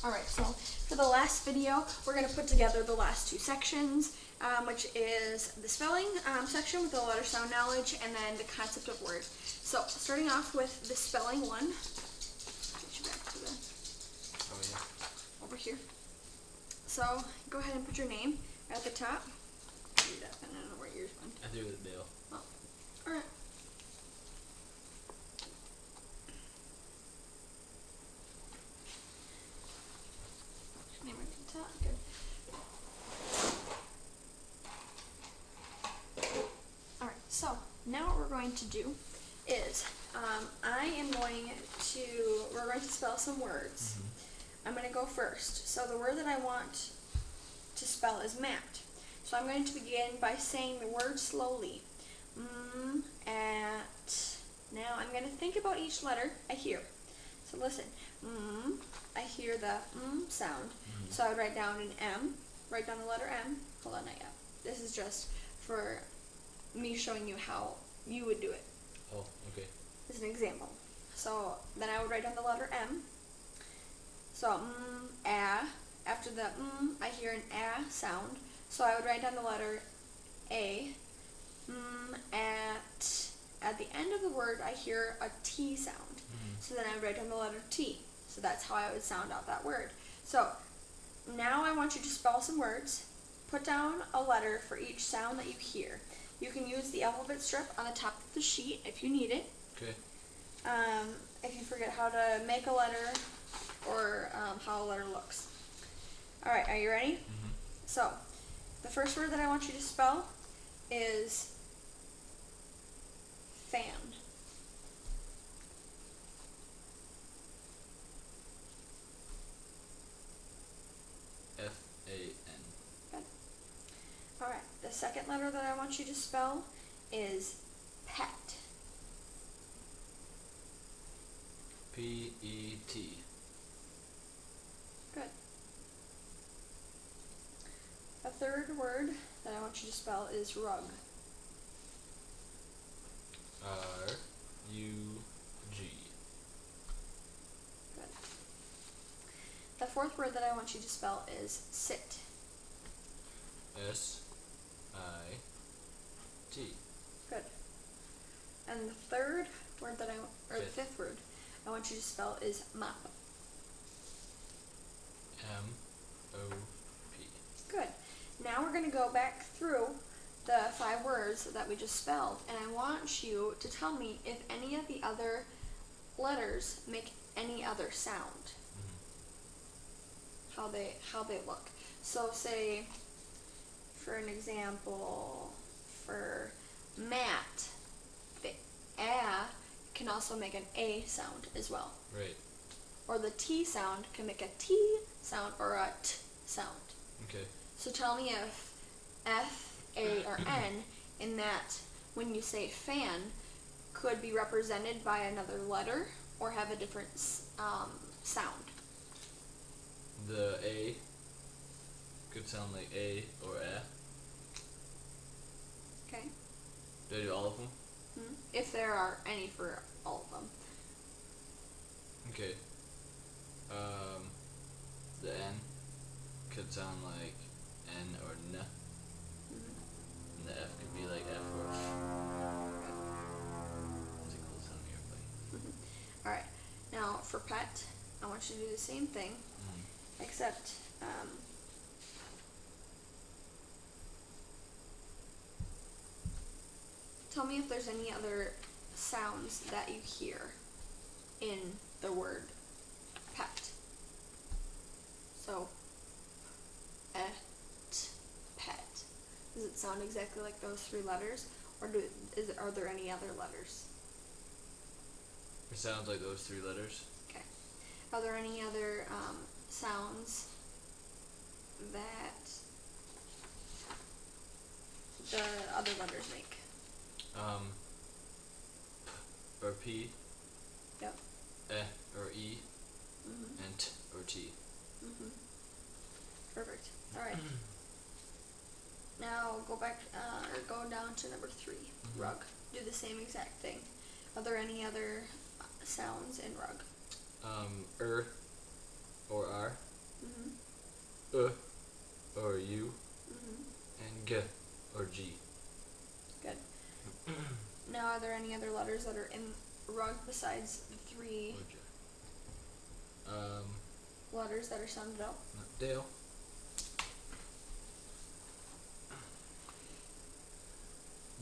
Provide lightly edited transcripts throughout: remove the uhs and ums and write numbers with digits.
Alright, so for the last video, we're going to put together the last two sections, which is the spelling section with the letter sound knowledge, and then the concept of words. So, starting off with the spelling one. Get you back to the over here. So, go ahead and put your name at the top. Do that, I don't know where yours went. I threw it at Dale. Oh, alright. Name right at the top. Good. Alright, so now what we're going to do is we're going to spell some words. I'm going to go first. So the word that I want to spell is mat. So I'm going to begin by saying the word slowly. At. Now I'm going to think about each letter I hear. So listen. I hear the sound. So I would write down an M. Write down the letter M. Hold on, not yet. This is just for me showing you how you would do it. Oh, okay. As an example. So then I would write down the letter M. So a. After the I hear an a sound. So I would write down the letter A. At the end of the word, I hear a T sound. So then I would write down the letter T. So that's how I would sound out that word. So now I want you to spell some words. Put down a letter for each sound that you hear. You can use the alphabet strip on the top of the sheet if you need it. Okay. If you forget how to make a letter or how a letter looks. Alright, are you ready? So, the first word that I want you to spell is fan. F-A-N. Good. Alright, the second letter that I want you to spell is pet. P-E-T. Good. The third word that I want you to spell is rug. R-U-G. Good. The fourth word that I want you to spell is sit. S-I-T. Good. And the third word that the fifth word I want you to spell is mop. M-O-P. Good. Now we're going to go back through the 5 words that we just spelled, and I want you to tell me if any of the other letters make any other sound. How they look. So say, for an example, for mat, the a can also make an a sound as well. Right. Or the T sound can make a T sound or a T sound. Okay. So tell me if F, A, or N in that when you say fan could be represented by another letter or have a different sound. The A could sound like A or A. Okay. Do I do all of them? If there are any for all of them. Okay. The N could sound like N or N. And the F could be like F or F. That's a cool sound airplane. Alright. Now for pet, I want you to do the same thing, except tell me if there's any other sounds that you hear in the word pet. So, pet. Does it sound exactly like those 3 letters, or are there any other letters? It sounds like those 3 letters. Okay. Are there any other sounds that the other letters make? P or P. Yep. E or E. And T or T. Perfect. Alright. Now go back, or go down to number 3, rug. Do the same exact thing. Are there any other sounds in rug? or R. letters that are in rug besides the three letters that are sounded out? Dale.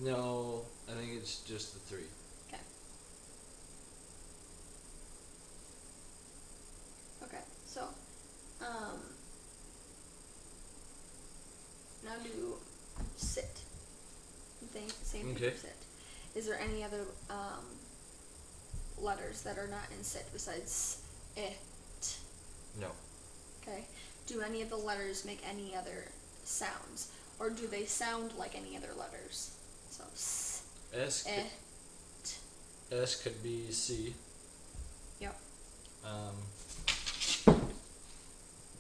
No, I think it's just the three. Okay. Okay, so, now do sit. Same thing Okay. for sit. Is there any other, letters that are not in sit besides it? No. Okay. Do any of the letters make any other sounds? Or do they sound like any other letters? So, S eh, could, S could be C. yep.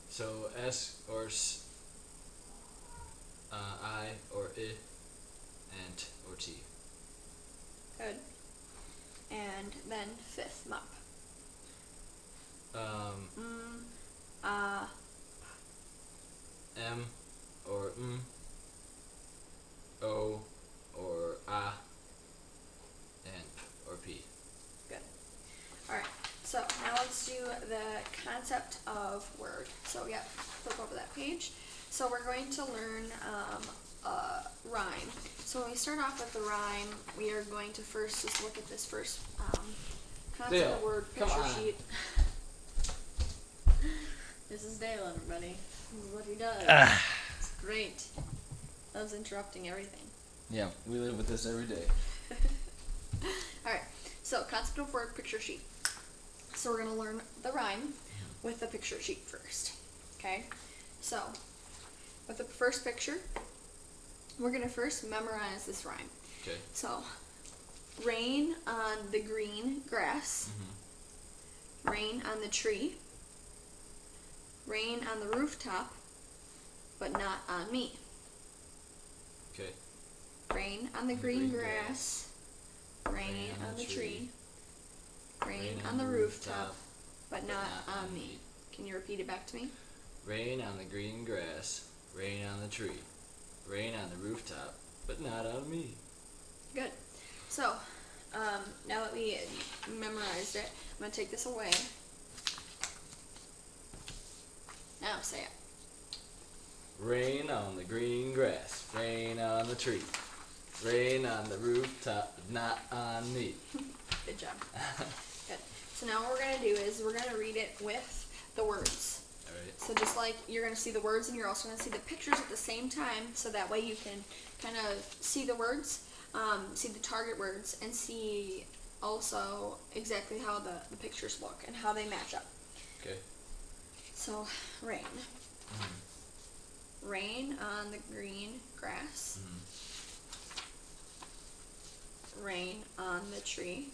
So S or S, I or I, and T or T. Good. And then fifth, mup. M or O or A, and P or P. Good. Alright, so now let's do the concept of word. So yeah, flip over that page. So we're going to learn a rhyme. So when we start off with the rhyme, we are going to first just look at this first concept Dale, of word come picture on. sheet. This is Dale, everybody. This is what he does. It's great. Loves interrupting everything. Yeah, we live with this every day. Alright, so concept of word picture sheet. So we're going to learn the rhyme with the picture sheet first. Okay? So, with the first picture, we're going to first memorize this rhyme. Okay. So, rain on the green grass, rain on the tree, rain on the rooftop, but not on me. Okay. Rain on the green grass, rain on the tree, rain on the rooftop, but not on me. Can you repeat it back to me? Rain on the green grass, rain on the tree, rain on the rooftop, but not on me. Good. So, now that we memorized it, I'm going to take this away. Now say it. Rain on the green grass, rain on the tree, rain on the rooftop, but not on me. Good job. Good. So now what we're going to do is we're going to read it with the words. Alright. So just like you're going to see the words and you're also going to see the pictures at the same time, so that way you can kind of see the words, see the target words, and see also exactly how the pictures look and how they match up. Okay. So, rain. Rain on the green grass. Rain on the tree.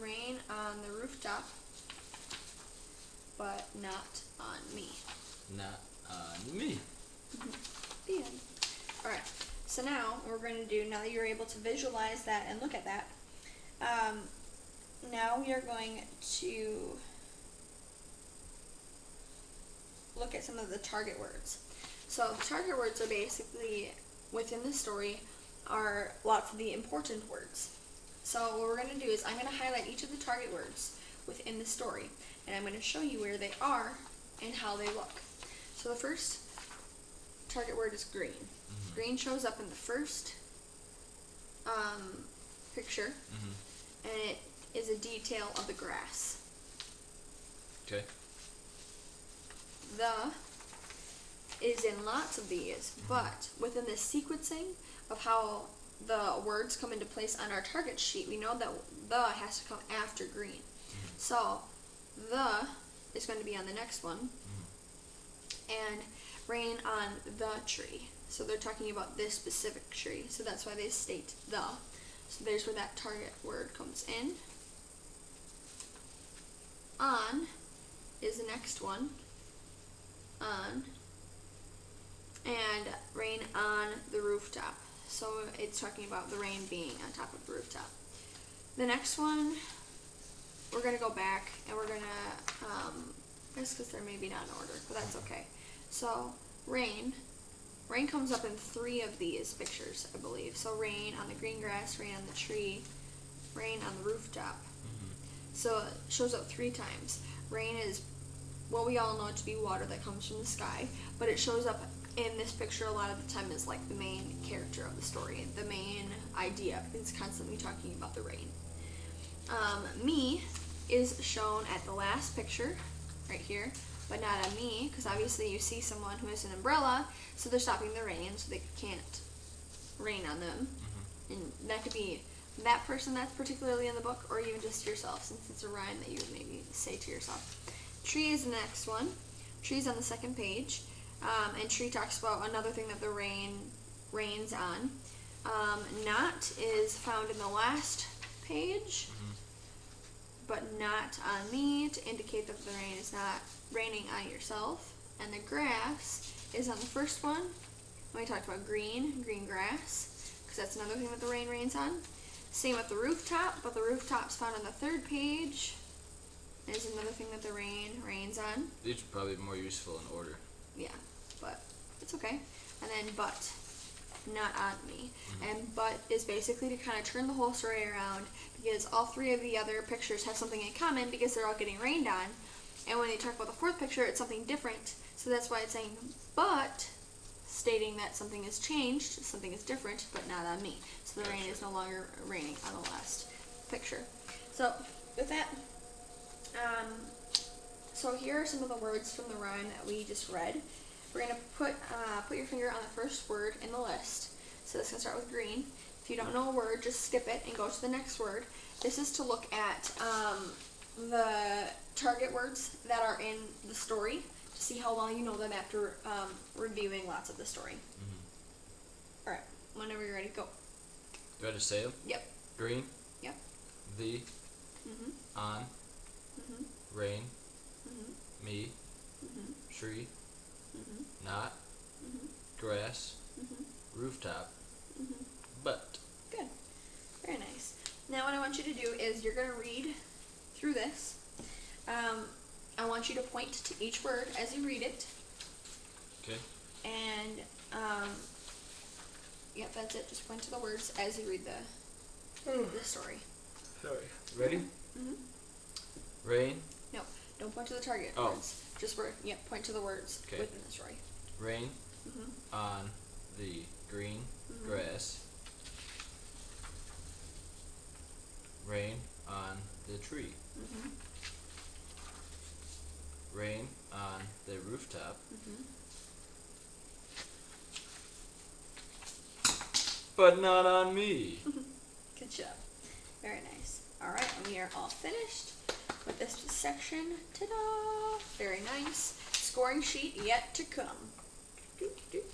Rain on the rooftop, but not on me. Not on me. The end. Alright, so now what we're going to do, now that you're able to visualize that and look at that, now we are going to look at some of the target words. So the target words are basically, within the story, are lots of the important words. So what we're going to do is I'm going to highlight each of the target words within the story, and I'm going to show you where they are and how they look. So the first target word is green. Green shows up in the first picture, and it is a detail of the grass. Okay. The is in lots of these, but within the sequencing of how the words come into place on our target sheet, we know that the has to come after green. So the is going to be on the next one, and rain on the tree. So they're talking about this specific tree, so that's why they state the. So there's where that target word comes in. On is the next one. On. And rain on the rooftop. So it's talking about the rain being on top of the rooftop. The next one, we're going to go back and we're going to, I guess because they're maybe not in order, but that's okay. So rain Rain comes up in 3 of these pictures, I believe. So rain on the green grass, rain on the tree, rain on the rooftop. So it shows up 3 times. Rain is what we all know it to be water that comes from the sky, but it shows up in this picture a lot of the time as like the main character of the story, the main idea. It's constantly talking about the rain. Me is shown at the last picture, right here, but not on me, because obviously you see someone who has an umbrella, so they're stopping the rain, so they can't rain on them. And that could be that person that's particularly in the book, or even just yourself, since it's a rhyme that you would maybe say to yourself. Tree is the next one. Tree's on the 2nd page, and tree talks about another thing that the rain rains on. Not is found in the last page, but not on me, to indicate that the rain is not raining on yourself. And the grass is on the first one. When we talked about green grass, because that's another thing that the rain rains on. Same with the rooftop, but the rooftop's found on the 3rd page. Is another thing that the rain rains on. These are probably more useful in order. Yeah, but it's okay. And then but, not on me. And but is basically to kind of turn the whole story around, because all 3 of the other pictures have something in common because they're all getting rained on. And when they talk about the 4th picture, it's something different. So that's why it's saying but, stating that something has changed, something is different, but not on me. So the rain is no longer raining on the last picture. So with that, so here are some of the words from the rhyme that we just read. We're going to put your finger on the first word in the list. So this is going to start with green. If you don't know a word, just skip it and go to the next word. This is to look at the target words that are in the story to see how well you know them after reviewing lots of the story. Alright, whenever you're ready, go. Do I just say them? Yep. Green. Yep. The. On. Rain. Me. Tree. Not. Grass. Rooftop. But. Good. Very nice. Now what I want you to do is you're going to read through this. I want you to point to each word as you read it. Okay. And, yep, that's it. Just point to the words as you read the story. Sorry. Ready? Rain. No, don't point to the target Oh. words. Just point to the words Okay. within the story. Rain on the green grass. Rain on the tree. Rain on the rooftop. But not on me. Good job. Very nice. Alright, we are all finished with this section. Ta-da! Very nice. Scoring sheet yet to come. Doot, doot.